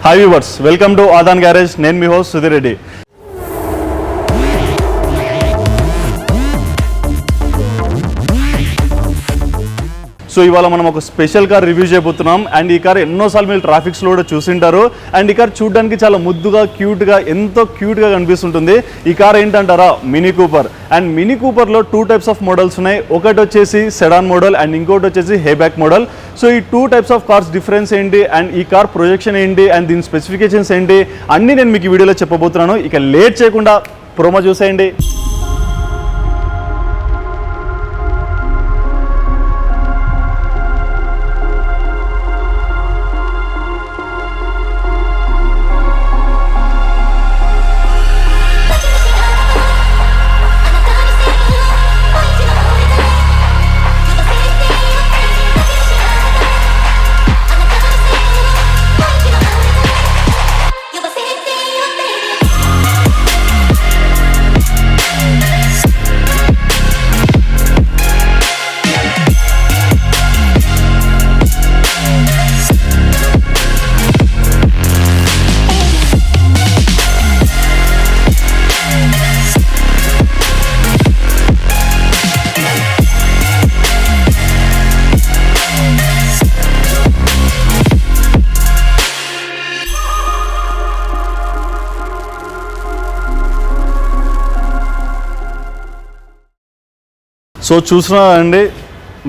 Hi viewers, welcome to Aadan garage. నేను మీ host Sudheer Reddy. So ఇవాళ మనం ఒక స్పెషల్ కార్ రివ్యూ చేయబోతున్నాం. అండ్ ఈ కార్ ఎన్నోసార్లు మీరు ట్రాఫిక్స్లో కూడా చూసింటారు. అండ్ ఈ కార్ చూడడానికి చాలా ముద్దుగా, క్యూట్గా, ఎంతో క్యూట్గా కనిపిస్తుంటుంది. ఈ కార్ ఏంటంటారా, మినీ కూపర్. అండ్ మినీ కూపర్లో 2 టైప్స్ ఆఫ్ మోడల్స్ ఉన్నాయి. ఒకటి వచ్చేసి సెడాన్ మోడల్ అండ్ ఇంకోటి వచ్చేసి హేబ్యాక్ మోడల్. సో ఈ 2 టైప్స్ ఆఫ్ కార్స్ డిఫరెన్స్ ఏంటి, అండ్ ఈ కార్ ప్రొజెక్షన్ ఏంటి, అండ్ దీని స్పెసిఫికేషన్స్ ఏంటి అన్నీ నేను మీకు ఈ వీడియోలో చెప్పబోతున్నాను. ఇక లేట్ చేయకుండా ప్రోమో చూసేయండి. సో చూసినా అండి,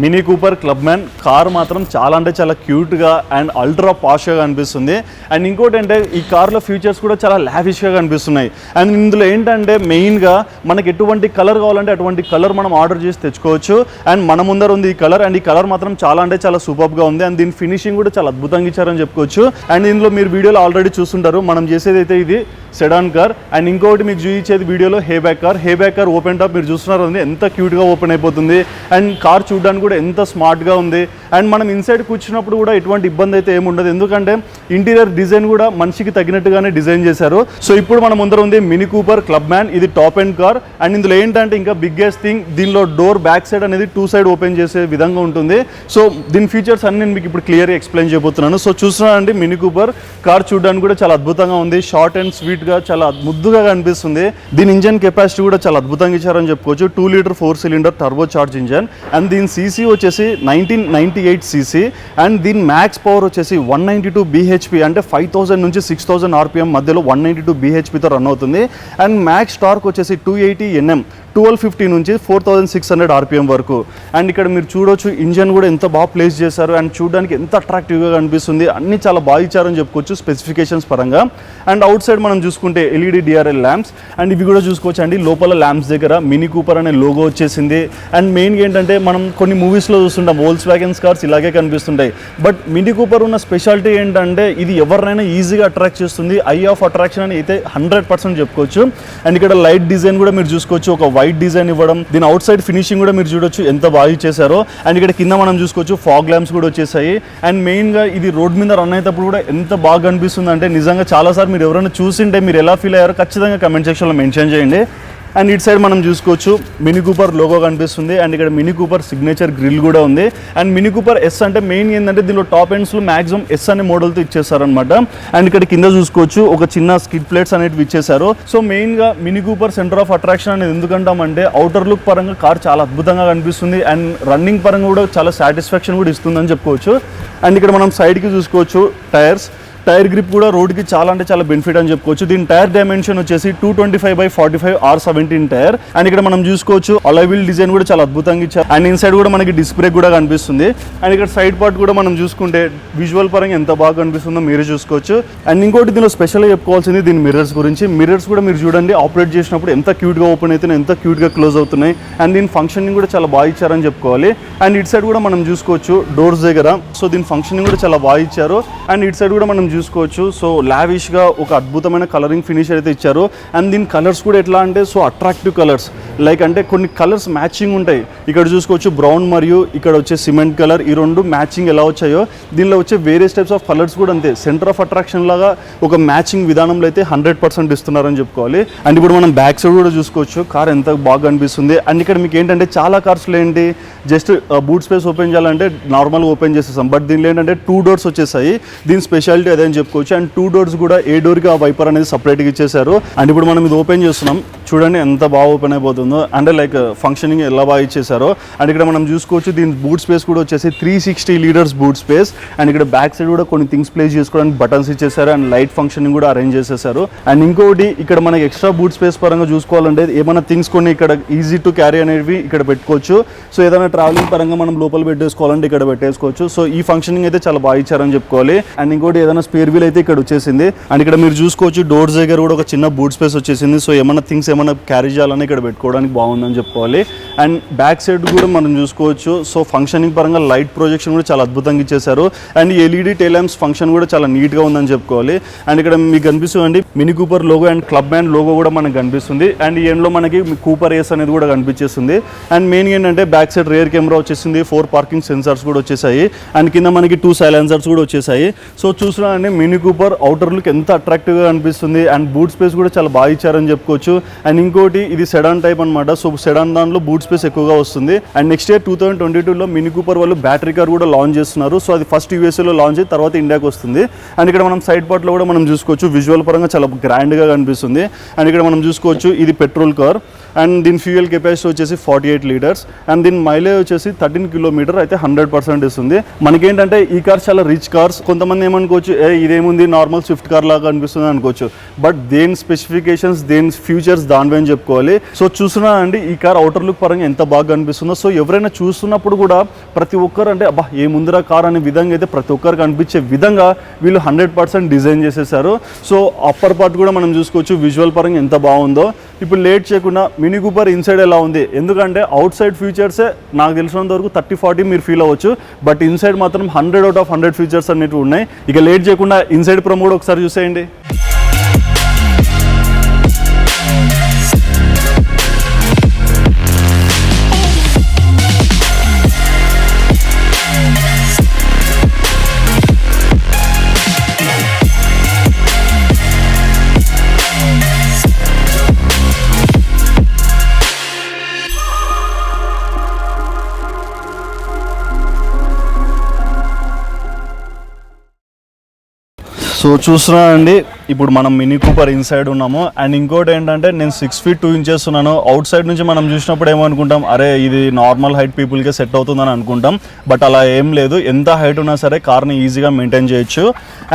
mini Cooper club man car మాత్రం చాలా అంటే చాలా క్యూట్గా అండ్ అల్ట్రా పాష్గా కనిపిస్తుంది. అండ్ ఇంకోటి అంటే ఈ కార్లో ఫీచర్స్ కూడా చాలా లావిష్గా కనిపిస్తున్నాయి. అండ్ ఇందులో ఏంటంటే మెయిన్గా మనకి ఎటువంటి కలర్ కావాలంటే అటువంటి కలర్ మనం ఆర్డర్ చేసి తెచ్చుకోవచ్చు. అండ్ మన ముందర ఉంది ఈ కలర్. అండ్ ఈ కలర్ మాత్రం చాలా అంటే చాలా సూపర్గా ఉంది. అండ్ దీని ఫినిషింగ్ కూడా చాలా అద్భుతంగా ఇచ్చారని చెప్పుకోవచ్చు. అండ్ ఇందులో మీరు వీడియోలో ఆల్రెడీ చూస్తుంటారు. మనం చేసేది అయితే ఇది సెడాన్ కార్. అండ్ ఇంకోటి మీకు చూపించేది వీడియోలో హేబ్యాక్ కార్. హేబ్యాక్ కార్ ఓపెన్ టాప్ మీరు చూస్తున్నారు, ఎంత క్యూట్గా ఓపెన్ అయిపోతుంది. అండ్ కార్ చూడడానికి కూడా ఎంత స్మార్ట్గా ఉంది. అండ్ మనం ఇన్సైడ్ కూర్చున్నప్పుడు కూడా ఎటువంటి ఇబ్బంది అయితే ఏముండదు, ఎందుకంటే ఇంటీరియర్ డిజైన్ కూడా మనిషికి తగినట్టుగానే డిజైన్ చేశారు. సో ఇప్పుడు మన ముందర ఉంది మినీ కూపర్ క్లబ్ మ్యాన్. ఇది టాప్ ఎండ్ కార్. అండ్ ఇందులో ఏంటంటే ఇంకా బిగ్గెస్ట్ థింగ్, దీనిలో డోర్ బ్యాక్ సైడ్ అనేది 2 సైడ్ ఓపెన్ చేసే విధంగా ఉంటుంది. సో దీని ఫీచర్స్ అన్ని నేను మీకు ఇప్పుడు క్లియర్గా ఎక్స్ప్లెయిన్ చేయబోతున్నాను. సో చూస్తున్నానండి, మినీ కూపర్ కార్ చూడడానికి కూడా చాలా అద్భుతంగా ఉంది. షార్ట్ అండ్ స్వీట్గా చాలా ముద్దుగా కనిపిస్తుంది. దీని ఇంజన్ కెపాసిటీ కూడా చాలా అద్భుతంగా ఇచ్చారని చెప్పుకోవచ్చు. 2 litre 4 cylinder turbo charge engine. And దీని సీసీ వచ్చేసి 1998 సీసీ. అండ్ దీని మ్యాక్స్ పవర్ వచ్చేసి 192 బీహెచ్పి, అంటే 5000 నుంచి 6000 ఆర్పిఎం మధ్యలో 192 బీహెచ్పితో రన్ అవుతుంది. అండ్ మ్యాక్స్ టార్క్ వచ్చేసి 280 Nm, 1250 నుంచి 4600 ఆర్పిఎం వరకు. అండ్ ఇక్కడ మీరు చూడొచ్చు ఇంజన్ కూడా ఎంత బాగా ప్లేస్ చేశారు. అండ్ చూడడానికి ఎంత అట్రాక్టివ్గా కనిపిస్తుంది. అన్ని చాలా బాగా ఇచ్చారని చెప్పుకోవచ్చు స్పెసిఫికేషన్స్ పరంగా. అండ్ అవుట్ సైడ్ మనం చూసుకుంటే ఎల్ఈడి డిఆర్ఎల్ ల్యాంప్స్. అండ్ ఇవి కూడా చూసుకోవచ్చు అండి. లోపల ల్యాంప్స్ దగ్గర మినీ కూపర్ అనే లోగో వచ్చేసింది. అండ్ మెయిన్గా ఏంటంటే మనం కొన్ని మూవీస్లో చూస్తుంటాం వోల్క్స్ వ్యాగన్ కార్స్ ఇలాగే కనిపిస్తుంటాయి. బట్ మినీ కూపర్ ఉన్న స్పెషాలిటీ ఏంటంటే ఇది ఎవరినైనా ఈజీగా అట్రాక్ట్ చేస్తుంది. ఐ ఆఫ్ అట్రాక్షన్ అని అయితే 100% చెప్పుకోవచ్చు. అండ్ ఇక్కడ లైట్ డిజైన్ కూడా మీరు చూసుకోవచ్చు, ఒక వైట్ డిజైన్ ఇవ్వడం. దీని అవుట్ సైడ్ ఫినిషింగ్ కూడా మీరు చూడొచ్చు ఎంత బాగా ఇచ్చేసారో. అండ్ ఇక్కడ కింద మనం చూసుకోవచ్చు ఫాగ్ ల్యాంప్స్ కూడా వచ్చేసాయి. అండ్ మెయిన్గా ఇది రోడ్ మీద రన్ అయ్యేటప్పుడు కూడా ఎంత బాగా కనిపిస్తుంది అంటే నిజంగా చాలాసార్లు మీరు ఎవరైనా చూసింటే మీరు ఎలా ఫీల్ అయ్యారో ఖచ్చితంగా కమెంట్ సెక్షన్లో మెన్షన్ చేయండి. అండ్ ఇటు సైడ్ మనం చూసుకోవచ్చు మినీ కూపర్ లోగో కనిపిస్తుంది. అండ్ ఇక్కడ మినీ కూపర్ సిగ్నేచర్ గ్రిల్ కూడా ఉంది. అండ్ మినీ కూపర్ ఎస్ అంటే మెయిన్ ఏంటంటే దీనిలో టాప్ ఎండ్స్లో మ్యాక్సిమం ఎస్ అనే మోడల్తో ఇచ్చేసారనమాట. అండ్ ఇక్కడ కింద చూసుకోవచ్చు ఒక చిన్న స్కిడ్ ప్లేట్స్ అనేవి ఇచ్చేసారు. సో మెయిన్గా mini Cooper centre of attraction అనేది ఎందుకంటామంటే అవుటర్ లుక్ పరంగా కార్ చాలా అద్భుతంగా కనిపిస్తుంది. అండ్ రన్నింగ్ పరంగా కూడా చాలా సాటిస్ఫాక్షన్ కూడా ఇస్తుందని చెప్పుకోవచ్చు. అండ్ ఇక్కడ మనం సైడ్కి చూసుకోవచ్చు టైర్ గ్రిప్ కూడా రోడ్కి చాలా అంటే చాలా బెనిఫిట్ అని చెప్పుకోవచ్చు. దీని టైర్ డైమెన్షన్ వచ్చేసి 225/45 R17 టైర్. అండ్ ఇక్కడ మనం చూసుకోవచ్చు అలాయ్ వీల్ డిజైన్ కూడా చాలా అద్భుతంగా ఇచ్చారు. అండ్ ఇన్సైడ్ కూడా మనకి డిస్క్ బ్రేక్ కూడా కనిపిస్తుంది. అండ్ ఇక్కడ సైడ్ పార్ట్ కూడా మనం చూసుకుంటే విజువల్ పరంగా ఎంత బాగా కనిపిస్తుందో మీరే చూసుకోవచ్చు. అండ్ ఇంకోటి దీనిలో స్పెషల్గా చెప్పుకోవాల్సింది దీని మిర్రర్స్ గురించి. మిర్రర్స్ కూడా మీరు చూడండి, ఆపరేట్ చేసినప్పుడు ఎంత క్యూట్గా ఓపెన్ అవుతున్నాయి, ఎంత క్యూట్గా క్లోజ్ అవుతున్నాయి. అండ్ దీని ఫంక్షనింగ్ కూడా చాలా బాగా ఇచ్చారని చెప్పుకోవాలి. అండ్ ఇటు సైడ్ కూడా మనం చూసుకోవచ్చు డోర్స్ దగ్గర. సో దీని ఫంక్షనింగ్ కూడా చాలా బాగా ఇచ్చారు. అండ్ ఇటు సైడ్ కూడా మనం చూసుకోవచ్చు సో లావిష్గా ఒక అద్భుతమైన కలరింగ్ ఫినిష్ అయితే ఇచ్చారు. అండ్ దీని కలర్స్ కూడా ఎట్లా అంటే సో అట్రాక్టివ్ కలర్స్, లైక్ అంటే కొన్ని కలర్స్ మ్యాచింగ్ ఉంటాయి. ఇక్కడ చూసుకోవచ్చు బ్రౌన్ మరియు ఇక్కడ వచ్చే సిమెంట్ కలర్, ఈ రెండు మ్యాచింగ్ ఎలా వచ్చాయో దీనిలో వచ్చే వేరియస్ టైప్స్ ఆఫ్ కలర్స్ కూడా అంతే సెంటర్ ఆఫ్ అట్రాక్షన్ లాగా ఒక మ్యాచింగ్ విధానంలో అయితే 100% ఇస్తున్నారని చెప్పుకోవాలి. అండ్ ఇప్పుడు మనం బ్యాక్ సైడ్ కూడా చూసుకోవచ్చు కార్ ఎంత బాగా కనిపిస్తుంది. అండ్ ఇక్కడ మీకు ఏంటంటే చాలా కార్స్లో ఏంటి జస్ట్ బూట్ స్పేస్ ఓపెన్ చేయాలంటే నార్మల్గా ఓపెన్ చేసేస్తాం, బట్ దీనిలో ఏంటంటే 2 డోర్స్ వచ్చేసాయి. దీని స్పెషాలిటీ అదే అని చెప్పుకోవచ్చు. అండ్ 2 డోర్స్ కూడా ఏ డోర్కి ఆ వైపర్ అనేది సపరేట్గా ఇచ్చేసారు. అండ్ ఇప్పుడు మనం ఇది ఓపెన్ చేస్తున్నాం, చూడండి ఎంత బాగా ఓపెన్ అయిపోతుందో, అంటే లైక్ ఫంక్షనింగ్ ఎలా బాగా ఇచ్చేసారో. అండ్ ఇక్కడ మనం చూసుకోవచ్చు దీని బూట్ స్పేస్ కూడా వచ్చేసి 360 లీటర్స్ బూట్ స్పేస్. అండ్ ఇక్కడ బ్యాక్ సైడ్ కూడా కొన్ని థింగ్స్ ప్లేస్ చేసుకోవడానికి బటన్స్ ఇచ్చేసారు అండ్ లైట్ ఫంక్షనింగ్ కూడా అరేంజ్ చేసేసారు. అండ్ ఇంకోటి ఇక్కడ మనకి ఎక్స్ట్రా బూట్ స్పేస్ పరంగా చూసుకోవాలంటే ఏమైనా థింగ్స్ కొన్ని ఇక్కడ ఈజీ టు క్యారీ అనేవి ఇక్కడ పెట్టుకోవచ్చు. సో ఏదైనా ట్రావెలింగ్ పరంగా మనం లోపల పెట్టేసుకోవాలంటే ఇక్కడ పెట్టేసుకోవచ్చు. సో ఈ ఫంక్షనింగ్ అయితే చాలా బాగా ఇచ్చారని చెప్పుకోవాలి. అండ్ ఇంకోటి ఏదైనా స్పేర్ వీల్ అయితే ఇక్కడ వచ్చేసింది. అండ్ ఇక్కడ మీరు చూసుకోవచ్చు డోర్స్ దగ్గర కూడా ఒక చిన్న బూట్ స్పేస్ వచ్చేసింది. సో ఏమైనా థింగ్స్ ఏమైనా క్యారీ చేయాలని ఇక్కడ పెట్టుకోవడానికి బాగుందని చెప్పుకోవాలి. అండ్ బ్యాక్ సైడ్ కూడా మనం చూసుకోవచ్చు. సో ఫంక్షనింగ్ పరంగా లైట్ ప్రొజెక్షన్ కూడా చాలా అద్భుతంగా ఇచ్చేసారు. And LED tile lamps function కూడా చాలా నీట్గా ఉందని చెప్పుకోవాలి. అండ్ ఇక్కడ మీకు కనిపిస్తుంది mini Cooper logo and club man logo కూడా మనకు కనిపిస్తుంది. అండ్ ఈ ఎండ్లో మనకి కూపర్ ఏస్ అనేది కూడా కనిపించేస్తుంది. అండ్ మెయిన్ ఏంటంటే బ్యాక్ సైడ్ రేర్ కెమెరా వచ్చేసింది, 4 పార్కింగ్ సెన్సార్స్ కూడా వచ్చేసాయి. అండ్ కింద మనకి 2 సైలెన్సర్స్ కూడా వచ్చేసాయి. సో చూస్తున్నారండి మినీ కూపర్ అవుటర్ లుక్ ఎంత అట్రాక్టివ్గా అనిపిస్తుంది. అండ్ బూట్ స్పేస్ కూడా చాలా బాగా ఇచ్చారని చెప్పుకోవచ్చు. అండ్ ఇంకోటి ఇది సెడాన్ టైప్ అనమాట. సో సెడాన్ దాంట్లో బూట్ స్పేస్ ఎక్కువగా వస్తుంది. అండ్ నెక్స్ట్ ఇయర్ 2022లో మినీ కూపర్ వాళ్ళు బ్యాటరీ కార్ కూడా లాంచ్ చేస్తున్నారు. సో అది ఫస్ట్ యూఎస్ఏలో లాంచ్ అయ్యి తర్వాత ఇండియాకి వస్తుంది. అండ్ ఇక్కడ మనం సైడ్ పార్ట్లో కూడా మనం చూసుకోవచ్చు విజువల్ పరంగా చాలా గ్రాండ్గా కనిపిస్తుంది. అండ్ ఇక్కడ మనం చూసుకోవచ్చు ఇది పెట్రోల్ కార్. అండ్ దీని ఫ్యూయల్ కెపాసిటీ వచ్చేసి 48 లీటర్స్. అండ్ దీని మైలేజ్ వచ్చేసి 13 కిలోమీటర్ అయితే 100% ఇస్తుంది. మనకేంటంటే ఈ కార్ చాలా రిచ్ కార్స్. కొంతమంది ఏమనుకోవచ్చు ఇదేముంది నార్మల్ స్విఫ్ట్ కార్ లాగా అనిపిస్తుంది అనుకోవచ్చు. బట్ దేని స్పెసిఫికేషన్స్ దేని ఫ్యూచర్స్ దానివే అని చెప్పుకోవాలి. సో చూస్తున్నా అండి ఈ కార్ అవుటర్ లుక్ పరంగా ఎంత బాగా కనిపిస్తుందో. సో ఎవరైనా చూస్తున్నప్పుడు కూడా ప్రతి ఒక్కరు అంటే అబ్బా ఏముందిరా కార్ అనే విధంగా అయితే ప్రతి ఒక్కరికి అనిపించే విధంగా వీళ్ళు 100% డిజైన్ చేసేసారు. సో అప్పర్ పార్ట్ కూడా మనం చూసుకోవచ్చు విజువల్ పరంగా ఎంత బాగుందో. ఇప్పుడు లేట్ చేయకుండా మినీ కూపర్ ఇన్సైడ్ ఎలా ఉంది, ఎందుకంటే అవుట్ సైడ్ ఫీచర్సే నాకు తెలిసినంత వరకు 30-40 మీరు ఫీల్ అవ్వచ్చు. బట్ ఇన్సైడ్ మాత్రం 100 out of 100 ఫీచర్స్ అనేవి ఉన్నాయి. ఇక లేట్ చేయకుండా ఇన్సైడ్ ప్రొమో కూడా ఒకసారి చూసేయండి. సో చూస్తున్నానండి ఇప్పుడు మనం మినీ కూపర్ ఇన్సైడ్ ఉన్నాము. అండ్ ఇంకోటి ఏంటంటే నేను 6 feet 2 inches ఉన్నాను. అవుట్ సైడ్ నుంచి మనం చూసినప్పుడు ఏమనుకుంటాం అరే ఇది నార్మల్ హైట్ పీపుల్కే సెట్ అవుతుందని అనుకుంటాం. బట్ అలా ఏం లేదు, ఎంత హైట్ ఉన్నా సరే కార్ని ఈజీగా మెయింటైన్ చేయొచ్చు.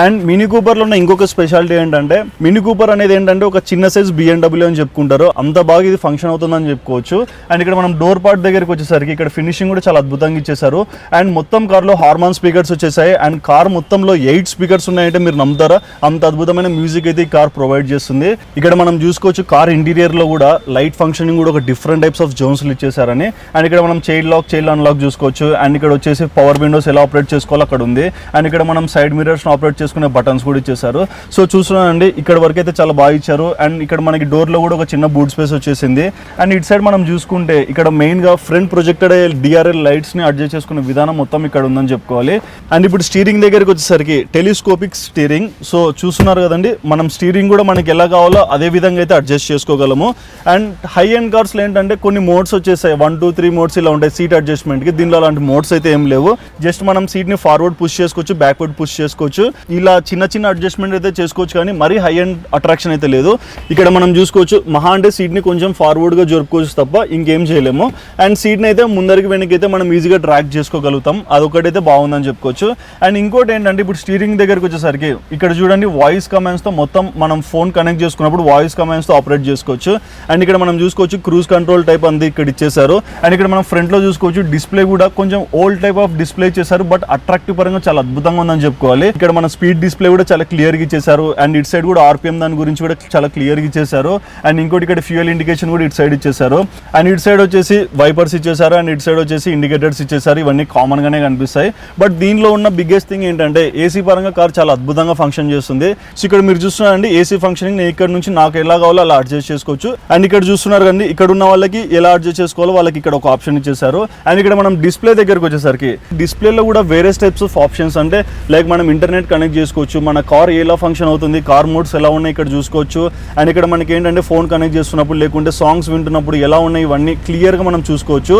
అండ్ మినీ కూపర్లో ఉన్న ఇంకొక స్పెషాలిటీ ఏంటంటే మినీ కూపర్ అనేది ఏంటంటే ఒక చిన్న సైజ్ BMW అని చెప్పుకుంటారు. అంత బాగా ఇది ఫంక్షన్ అవుతుందని చెప్పుకోవచ్చు. అండ్ ఇక్కడ మనం డోర్ పార్ట్ దగ్గరికి వచ్చేసరికి ఇక్కడ ఫినిషింగ్ కూడా చాలా అద్భుతంగా ఇచ్చేసారు. అండ్ మొత్తం కార్లో హార్మాన్ స్పీకర్స్ వచ్చేసాయి. అండ్ కార్ మొత్తంలో 8 స్పీకర్స్ ఉన్నాయంటే మీరు నమ్ముతారా, అంత అద్భుతమైన మ్యూజిక్ అయితే ఈ కార్ ప్రొవైడ్ చేస్తుంది. ఇక్కడ మనం చూసుకోవచ్చు కార్ ఇంటీరియర్ లో కూడా లైట్ ఫంక్షనింగ్ కూడా ఒక డిఫరెంట్ టైప్స్ ఆఫ్ జోన్స్ ఇచ్చేసారని. అండ్ ఇక్కడ మనం చైల్డ్ లాక్ చైల్డ్ అన్లాక్ చూసుకోవచ్చు. అండ్ ఇక్కడ వచ్చేసి పవర్ విండోస్ ఎలా ఆపరేట్ చేసుకోవాలో అక్కడ ఉంది. అండ్ ఇక్కడ మనం సైడ్ మిరర్స్ ఆపరేట్ చేసుకునే బటన్స్ కూడా ఇచ్చేసారు. సో చూస్తున్నానండి ఇక్కడ వరకు అయితే చాలా బాగా ఇచ్చారు. అండ్ ఇక్కడ మనకి డోర్ లో కూడా ఒక చిన్న బూట్ స్పేస్ వచ్చేసింది. అండ్ ఇటు సైడ్ మనం చూసుకుంటే ఇక్కడ మెయిన్ గా ఫ్రంట్ ప్రొజెక్టెడ్ DRL లైట్స్ ని అడ్జస్ట్ చేసుకునే విధానం మొత్తం ఇక్కడ ఉందని చెప్పుకోవాలి. అండ్ ఇప్పుడు స్టీరింగ్ దగ్గరికి వచ్చేసరికి టెలిస్కోపిక్ స్టీరింగ్. సో చూస్తున్నారు కదండి మనం స్టీరింగ్ కూడా మనకి ఎలా కావాలో అదే విధంగా అయితే అడ్జస్ట్ చేసుకోగలము. అండ్ హై ఎండ్ కార్స్లో ఏంటంటే కొన్ని మోడ్స్ వచ్చేసాయి, 1, 2, 3 మోడ్స్ ఇలా ఉంటాయి సీట్ అడ్జస్ట్మెంట్కి. దీనిలో అలాంటి మోడ్స్ అయితే ఏం లేవు. జస్ట్ మనం సీట్ని ఫార్వర్డ్ పుష్ చేసుకోవచ్చు, బ్యాక్వర్డ్ పుష్ చేసుకోవచ్చు. ఇలా చిన్న చిన్న అడ్జస్ట్మెంట్ అయితే చేసుకోవచ్చు, కానీ మరీ హై ఎండ్ అట్రాక్షన్ అయితే లేదు. ఇక్కడ మనం చూసుకోవచ్చు మహా అంటే సీట్ని కొంచెం ఫార్వర్డ్గా జరుపుకోవచ్చు తప్ప ఇంకేం చేయలేము. అండ్ సీట్ని అయితే ముందరికి వెనక్కి అయితే మనం ఈజీగా ట్రాక్ చేసుకోగలుగుతాం. అదొకటైతే బాగుందని చెప్పుకోవచ్చు. అండ్ ఇంకోటి ఏంటంటే ఇప్పుడు స్టీరింగ్ దగ్గరికి వచ్చేసరికి ఇక్కడ చూడండి వాయిస్ కమాండ్స్తో మొత్తం మనం ఫోన్ కనెక్ట్ చేసుకున్నప్పుడు వాయిస్ కమాండ్స్తో ఆపరేట్ చేసుకోవచ్చు. అండ్ ఇక్కడ మనం చూసుకోవచ్చు క్రూజ్ కంట్రోల్ టైప్ అంది ఇక్కడ ఇచ్చేసారు. అండ్ ఇక్కడ మనం ఫ్రంట్లో చూసుకోవచ్చు డిస్ప్లే కూడా కొంచెం ఓల్డ్ టైప్ ఆఫ్ డిస్ప్లే ఇచ్చేసారు. బట్ అట్రాక్టివ్ పరంగా చాలా అద్భుతంగా ఉందని చెప్పుకోవాలి. ఇక్కడ మన స్పీడ్ డిస్ప్లే కూడా చాలా క్లియర్గా ఇచ్చేసారు. అండ్ ఇటు సైడ్ కూడా RPM దాని గురించి కూడా చాలా క్లియర్గా ఇచ్చేసారు. అండ్ ఇంకోటి ఇక్కడ ఫ్యూయల్ ఇండికేషన్ కూడా ఇటు సైడ్ ఇచ్చేసారు. అండ్ ఇటు సైడ్ వచ్చేసి వైపర్స్ ఇచ్చేసారు. అండ్ ఇటు సైడ్ వచ్చేసి ఇండికేటర్స్ ఇచ్చేసారు. ఇవన్నీ కామన్ గానే కనిపిస్తాయి. బట్ దీనిలో ఉన్న బిగ్గెస్ట్ థింగ్ ఏంటంటే AC పరంగా కార్ చాలా అద్భుతంగా ఫంక్షన్ చేస్తుంది. సో ఇక్కడ మీరు చూస్తున్నారండి AC ఫంక్షనింగ్ నేను ఇక్కడ నుంచి నాకు ఎలా కావాలో అలా అడ్జస్ట్ చేసుకోవచ్చు. అండ్ ఇక్కడ చూస్తున్నారు కండి ఇక్కడ ఉన్న వాళ్ళకి ఎలా అడ్జస్ట్ చేసుకోవాలో వాళ్ళకి ఇక్కడ ఒక ఆప్షన్ ఇచ్చేసారు. అండ్ ఇక్కడ మనం డిస్ప్లే దగ్గరకు వచ్చేసరికి డిస్ప్లేలో కూడా వేరే టైప్స్ ఆఫ్ ఆప్షన్స్ అంటే లైక్ మనం ఇంటర్నెట్ కనెక్ట్ చేసుకోవచ్చు, మన కార్ ఎలా ఫంక్షన్ అవుతుంది, కార్ మోడ్స్ ఎలా ఉన్నాయి ఇక్కడ చూసుకోవచ్చు. అండ్ ఇక్కడ మనకి ఏంటంటే ఫోన్ కనెక్ట్ చేస్తున్నప్పుడు లేకుంటే సాంగ్స్ వింటున్నప్పుడు ఎలా ఉన్నాయి ఇవన్నీ క్లియర్గా మనం చూసుకోవచ్చు.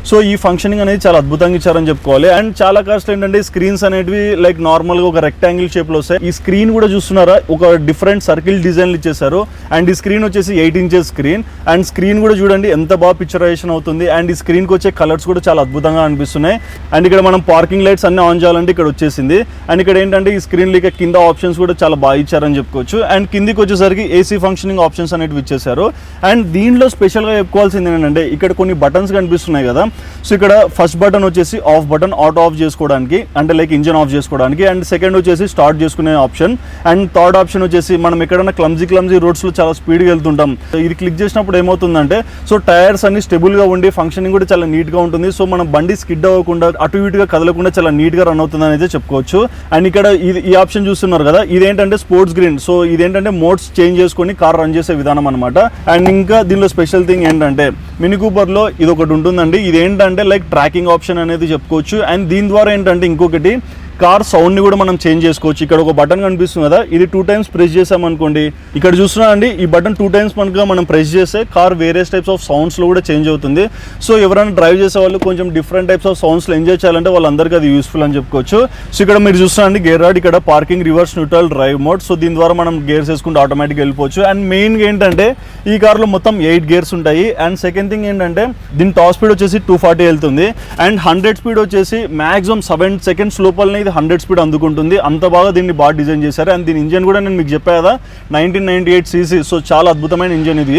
సో ఈ ఫంక్షనింగ్ అనేది చాలా అద్భుతంగా ఇచ్చారని చెప్పుకోవాలి. అండ్ చాలా కార్స్లో ఏంటంటే స్క్రీన్స్ అనేటివి లైక్ నార్మల్గా ఒక రెక్టాంగిల్ షేప్లో వస్తాయి. ఈ స్క్రీన్ కూడా చూస్తున్నారా, ఒక డిఫరెంట్ సర్కిల్ డిజైన్లు ఇచ్చేసారు. అండ్ ఈ స్క్రీన్ వచ్చేసి 8 inches స్క్రీన్. అండ్ స్క్రీన్ కూడా చూడండి ఎంత బాగా పిక్చరైజేషన్ అవుతుంది. అండ్ ఈ స్క్రీన్కి వచ్చే కలర్స్ కూడా చాలా అద్భుతంగా అనిపిస్తున్నాయి. అండ్ ఇక్కడ మనం పార్కింగ్ లైట్స్ అన్ని ఆన్ చేయాలంటే ఇక్కడ వచ్చేసింది. అండ్ ఇక్కడ ఏంటంటే ఈ స్క్రీన్ లేక కింద ఆప్షన్స్ కూడా చాలా బాగా ఇచ్చారని చెప్పుకోవచ్చు. అండ్ కిందికి వచ్చేసరికి ఏసీ ఫంక్షనింగ్ ఆప్షన్స్ అనేవి ఇచ్చేసారు. అండ్ దీనిలో స్పెషల్గా చెప్పుకోవాల్సింది ఏంటంటే ఇక్కడ కొన్ని బటన్స్ కనిపిస్తున్నాయి కదా. సో ఇక్కడ ఫస్ట్ బటన్ వచ్చేసి ఆఫ్ బటన్, ఆటో ఆఫ్ చేసుకోవడానికి, అంటే లైక్ ఇంజన్ ఆఫ్ చేసుకోవడానికి. అండ్ సెకండ్ వచ్చేసి స్టార్ట్ చేసుకునే ఆప్షన్. అండ్ థర్డ్ ఆప్షన్ వచ్చేసి మనం ఎక్కడైనా క్లమ్జీ రోడ్స్లో చాలా స్పీడ్గా వెళ్తుంటాం. ఇది క్లిక్ చేసినప్పుడు ఏమవుతుందంటే సో టైర్స్ అన్ని స్టెబుల్గా ఉండి ఫంక్షనింగ్ కూడా చాలా నీట్గా ఉంటుంది. సో మనం బండి స్కిడ్ అవ్వకుండా అటు ఇటుగా కదలకుండా చాలా నీట్గా రన్ అవుతుందని అయితే చెప్పుకోవచ్చు. అండ్ ఇక్కడ ఈ ఆప్షన్ చూస్తున్నారు కదా, ఇదేంటంటే స్పోర్ట్స్ గ్రీన్. సో ఇదేంటంటే మోడ్స్ చేంజ్ చేసుకొని కార్ రన్ చేసే విధానం అనమాట. అండ్ ఇంకా దీనిలో స్పెషల్ థింగ్ ఏంటంటే మినీ కూపర్లో ఇది ఒకటి ఉంటుందండి. ఇదేంటంటే లైక్ ట్రాకింగ్ ఆప్షన్ అనేది చెప్పుకోవచ్చు. అండ్ దీని ద్వారా ఏంటంటే ఇంకొకటి కార్ సౌండ్ని కూడా మనం చేంజ్ చేసుకోవచ్చు. ఇక్కడ ఒక బటన్ కనిపిస్తుంది కదా, ఇది 2 times ప్రెస్ చేసామనుకోండి, ఇక్కడ చూస్తున్నా అండి ఈ బటన్ 2 times మనకు మనం ప్రెస్ చేస్తే కార్ వేరియస్ టైప్స్ ఆఫ్ సౌండ్స్లో కూడా చేంజ్ అవుతుంది. సో ఎవరైనా డ్రైవ్ చేసే వాళ్ళు కొంచెం డిఫరెంట్ టైప్స్ ఆఫ్ సౌండ్స్లో ఎంజాయ్ చేయాలంటే వాళ్ళందరికీ అది యూస్ఫుల్ అని చెప్పుకోవచ్చు. సో ఇక్కడ మీరు చూస్తున్నా అండి గేర్ రాడ్, ఇక్కడ parking, reverse, neutral, drive mode. So దీని ద్వారా మనం గేర్స్ వేసుకుంటే ఆటోమేటిక్గా వెళ్ళిపోవచ్చు. అండ్ మెయిన్గా ఏంటంటే ఈ కార్లో మొత్తం 8 gears ఉంటాయి. అండ్ సెకండ్ థింగ్ ఏంటంటే దీని టాప్ స్పీడ్ వచ్చేసి 240 వెళ్తుంది. అండ్ 100 స్పీడ్ వచ్చేసి మాక్సిమం 7 seconds లోపలనే ఇది 100 స్పీడ్ అందుకుంటుంది. అంత బాగా దీన్ని బాగా డిజైన్ చేశారు. అండ్ దీని ఇంజన్ కూడా నేను మీకు చెప్పా కదా 1998 cc. సో చాలా అద్భుతమైన ఇంజన్ ఇది.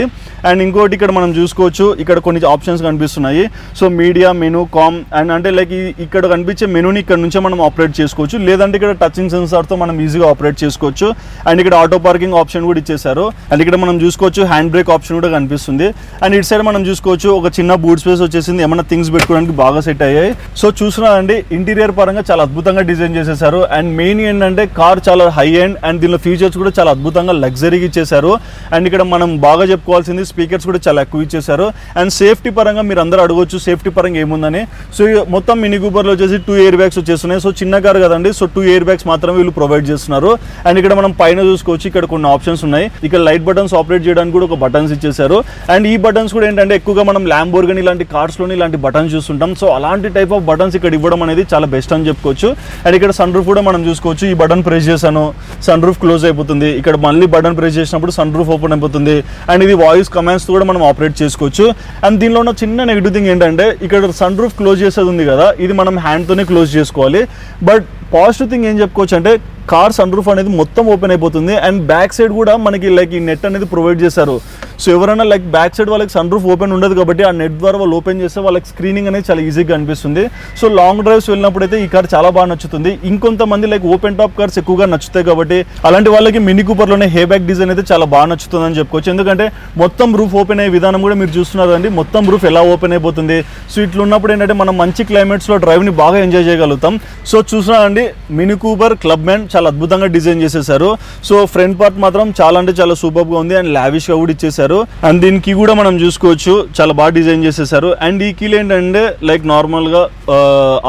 అండ్ ఇంకోటి ఇక్కడ మనం చూసుకోవచ్చు, ఇక్కడ కొన్ని ఆప్షన్స్ కనిపిస్తున్నాయి. So media, menu, cam. And అంటే లైక్ ఇక్కడ కనిపించే మెనూని ఇక్కడ నుంచే మనం ఆపరేట్ చేసుకోవచ్చు, లేదంటే ఇక్కడ టచింగ్ సెన్సార్తో మనం ఈజీగా ఆపరేట్ చేసుకోవచ్చు. అండ్ ఇక్కడ ఆటో పార్కింగ్ ఆప్షన్ కూడా ఇచ్చేసారు. అండ్ ఇక్కడ మనం చూసుకోవచ్చు హ్యాండ్ బ్రేక్ ఆప్షన్ కూడా కనిపిస్తుంది. అండ్ ఇటు సైడ్ మనం చూసుకోవచ్చు ఒక చిన్న బూట్ స్పేస్ వచ్చేసింది, ఏమైనా థింగ్స్ పెట్టుకోవడానికి బాగా సెట్ అయ్యాయి. సో చూసినా అండి ఇంటీరియర్ పరంగా చాలా అద్భుతంగా డిజైన్ చేసేసారు. అండ్ మెయిన్ ఏంటంటే కార్ చాలా హై ఎండ్. అండ్ దీనిలో ఫీచర్స్ కూడా చాలా అద్భుతంగా లగ్జరీగా ఇచ్చేసారు. అండ్ ఇక్కడ మనం బాగా చెప్పుకోవాల్సింది స్పీకర్స్ కూడా చాలా ఎక్కువ ఇచ్చేసారు. అండ్ సేఫ్టీ పరంగా మీరు అందరూ అడగొచ్చు సేఫ్టీ పరంగా ఏముందని. సో మొత్తం మినీ కూపర్లో వచ్చేసి 2 air bags వచ్చేస్తున్నాయి. సో చిన్న కార్ కదండి, సో 2 air bags మాత్రమే వీళ్ళు ప్రొవైడ్ చేస్తున్నారు. అండ్ ఇక్కడ మనం పైన చూసుకోవచ్చు, ఇక్కడ కొన్ని ఆప్షన్స్ ఉన్నాయి. ఇక్కడ లైట్ బటన్స్ ఆపరేట్ చేయడానికి కూడా ఒక బటన్స్ ఇచ్చేసారు. అండ్ ఈ బటన్స్ కూడా ఏంటంటే ఎక్కువగా మనం ల్యాంబోర్గిని ఇలాంటి కార్స్లోని ఇలాంటి బటన్స్ చూస్తుంటాం. సో అలాంటి టైప్ ఆఫ్ బటన్స్ ఇక్కడ ఇవ్వడం అనేది చాలా బెస్ట్ అని చెప్పుకోవచ్చు. అండ్ ఇక్కడ సన్ రూఫ్ కూడా మనం చూసుకోవచ్చు. ఈ బటన్ ప్రెస్ చేశాను, సన్ రూఫ్ క్లోజ్ అయిపోతుంది. ఇక్కడ మళ్ళీ బటన్ ప్రెస్ చేసినప్పుడు సన్ రూఫ్ ఓపెన్ అయిపోతుంది. అండ్ ఇది వాయిస్ కమాండ్స్ కూడా మనం ఆపరేట్ చేసుకోవచ్చు. అండ్ దీనిలో ఉన్న చిన్న నెగిటివ్ థింగ్ ఏంటంటే ఇక్కడ సన్ రూఫ్ క్లోజ్ చేసేది ఉంది కదా, ఇది మనం హ్యాండ్తోనే క్లోజ్ చేసుకోవాలి. బట్ పాజిటివ్ థింగ్ ఏం చెప్పుకోవచ్చు అంటే కార్ సన్ రూఫ్ అనేది మొత్తం ఓపెన్ అయిపోతుంది. అండ్ బ్యాక్ సైడ్ కూడా మనకి లైక్ ఈ నెట్ అనేది ప్రొవైడ్ చేశారు. సో ఎవరైనా లైక్ బ్యాక్ సైడ్ వాళ్ళకి సన్ రూఫ్ ఓపెన్ ఉండదు కాబట్టి ఆ నెట్ ద్వారా వాళ్ళు ఓపెన్ చేస్తే వాళ్ళకి స్క్రీనింగ్ అనేది చాలా ఈజీగా అనిపిస్తుంది. సో లాంగ్ డ్రైవ్స్ వెళ్ళినప్పుడు అయితే ఈ కార్ చాలా బాగా నచ్చుతుంది. ఇంకొంతమంది లైక్ ఓపెన్ టాప్ కార్స్ ఎక్కువగా నచ్చుతాయి కాబట్టి అలాంటి వాళ్ళకి మినీ కూపర్లోనే హే బ్యాక్ డిజైన్ అయితే చాలా బాగా నచ్చుతుంది అని చెప్పుకోవచ్చు. ఎందుకంటే మొత్తం రూఫ్ ఓపెన్ అయ్యే విధానం కూడా మీరు చూస్తున్నారు అండి, మొత్తం రూఫ్ ఎలా ఓపెన్ అయిపోతుంది. సో ఇట్లా ఉన్నప్పుడు ఏంటంటే మనం మంచి క్లైమేట్స్లో డ్రైవ్ని బాగా ఎంజాయ్ చేయగలుగుతాం. సో చూసినా అండి మినీ కూపర్ క్లబ్ మ్యాన్ చాలా అద్భుతంగా డిజైన్ చేసేసారు. సో ఫ్రంట్ పార్ట్ మాత్రం చాలా అంటే చాలా సూపర్గా ఉంది. అండ్ లావిష్గా కూడా ఇచ్చేసారు. అండ్ దీనికి కూడా మనం చూసుకోవచ్చు చాలా బాగా డిజైన్ చేసేసారు. అండ్ ఈ కీలు ఏంటంటే లైక్ నార్మల్గా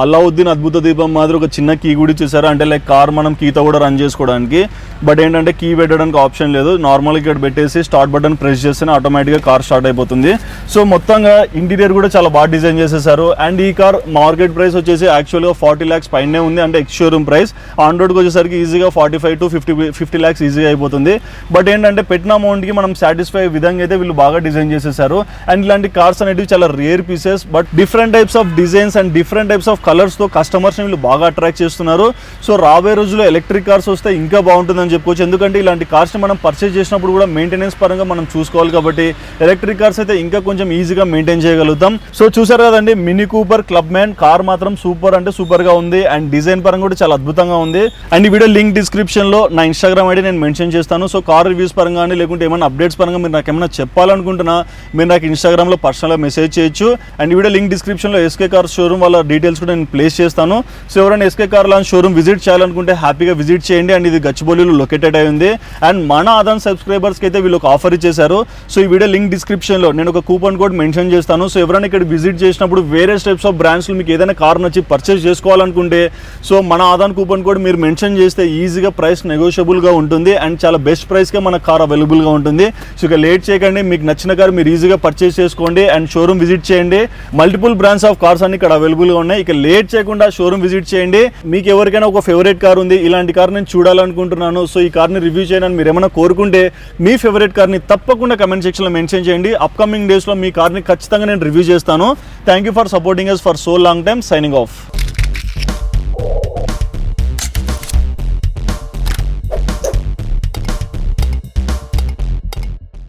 అల్లావుద్దీన్ అద్భుత దీపం మాదిరి ఒక చిన్న కీ కూడా ఇచ్చేసారు. అంటే లైక్ కార్ మనం కీతో కూడా రన్ చేసుకోవడానికి. బట్ ఏంటంటే కీ పెట్టడానికి ఆప్షన్ లేదు, నార్మల్గా ఇక్కడ పెట్టేసి స్టార్ట్ బటన్ ప్రెస్ చేస్తేనే ఆటోమేటిక్గా కార్ స్టార్ట్ అయిపోతుంది. సో మొత్తంగా ఇంటీరియర్ కూడా చాలా బాగా డిజైన్ చేసేసారు. అండ్ ఈ కార్ మార్కెట్ ప్రైస్ వచ్చేసి యాక్చువల్గా 40 lakhs పైనే ఉంది, అంటే ఎక్స్ షోరూమ్ ప్రైస్. ఆన్ రోడ్కి వచ్చేసరికి ఈజీగా 45 to 50 lakhs ఈజీగా అయిపోతుంది. బట్ ఏంటంటే పెట్టిన అమౌంట్కి మనం సాటిస్ఫై విధంగా అయితే వీళ్ళు బాగా డిజైన్ చేసేసారు. అండ్ ఇలాంటి కార్స్ అనేవి చాలా rare pieces, but different types of designs and different types of కలర్స్తో కస్టమర్స్ని వీళ్ళు బాగా అట్రాక్ట్ చేస్తున్నారు. సో రాబోయే రోజుల్లో ఎలక్ట్రిక్ కార్స్ వస్తే ఇంకా బాగుంటుందని చెప్పుకోవచ్చు. ఎందుకంటే ఇలాంటి కార్స్ని మనం పర్చేజ్ చేసినప్పుడు కూడా మెయింటెనెన్స్ పరంగా మనం చూసుకోవాలి కాబట్టి ఎలక్ట్రిక్ కార్స్ అయితే ఇంకా కొంచెం ఈజీగా మెయింటైన్ చేయగలుగుతాం. సో చూసారు కదండి mini Cooper club man car మాత్రం సూపర్ అంటే సూపర్గా ఉంది. అండ్ డిజైన్ పరంగా కూడా చాలా అద్భుతంగా ఉంది. అండ్ ఈ వీడియో లింక్ డిస్క్రిప్షన్లో నా ఇన్స్టాగ్రామ్ ఐడి నేను మెన్షన్ చేస్తాను. సో కార్ రివ్యూస్ పరంగా కానీ లేకుంటే ఏమైనా అప్డేట్స్ పరంగా మీరు నాకు ఏమైనా చెప్పాలనుకుంటున్నా మీరు నాకు ఇన్స్టాగ్రామ్లో పర్సనల్గా మెసేజ్ చేయొచ్చు. అండ్ ఈ వీడియో లింక్ డిస్క్రిప్షన్లో ఎస్కే కార్ షోరూమ్ వాళ్ళ డీటెయిల్స్ కూడా నేను ప్లేస్ చేస్తాను. సో ఎవరైనా SK car launch showroom visit చేయాలనుకుంటే హ్యాపీగా విజిట్ చేయండి. అండ్ ఇది గచ్చిబౌలిలో లొకేటెడ్ అయి ఉంది. అండ్ మన ఆదాన్ సబ్స్క్రైబర్స్కి అయితే వీళ్ళు ఒక ఆఫర్ ఇచ్చేశారు. సో ఈ వీడియో లింక్ డిస్క్రిప్షన్లో నేను ఒక కూపన్ కోడ్ మెన్షన్ చేస్తాను. సో ఎవరైనా ఇక్కడ విజిట్ చేసినప్పుడు వేరే టైప్స్ ఆఫ్ బ్రాండ్స్లో మీకు ఏదైనా కార్ నచ్చి పర్చేస్ చేసుకోవాలనుకుంటే సో మన ఆదాన్ కూపన్ కోడ్ మీరు మెన్షన్ చేసి చేస్తే ఈజీగా ప్రైస్ నెగోషియబుల్గా ఉంటుంది అండ్ చాలా బెస్ట్ ప్రైస్కే మన కార్ అవైలబుల్గా ఉంటుంది. సో ఇక లేట్ చేయకండి, మీకు నచ్చిన కార్ మీరు ఈజీగా పర్చేస్ చేసుకోండి అండ్ షోరూమ్ విజిట్ చేయండి. మల్టిపుల్ బ్రాండ్స్ ఆఫ్ కార్స్ అన్ని ఇక్కడ అవైలబుల్గా ఉన్నాయి. ఇక లేట్ చేయకుండా షోరూమ్ విజిట్ చేయండి. మీకు ఎవరికైనా ఒక ఫేవరెట్ కార్ ఉంది, ఇలాంటి కార్ నేను చూడాలనుకుంటున్నాను, సో ఈ కార్ని రివ్యూ చేయడానికి మీరు ఏమైనా కోరుకుంటే మీ ఫేవరెట్ కార్ని తప్పకుండా కమెంట్ సెక్షన్లో మెన్షన్ చేయండి. అప్కమింగ్ డేస్లో మీ కార్ని ఖచ్చితంగా నేను రివ్యూ చేస్తాను. Thank you for supporting us for so long time. Signing off.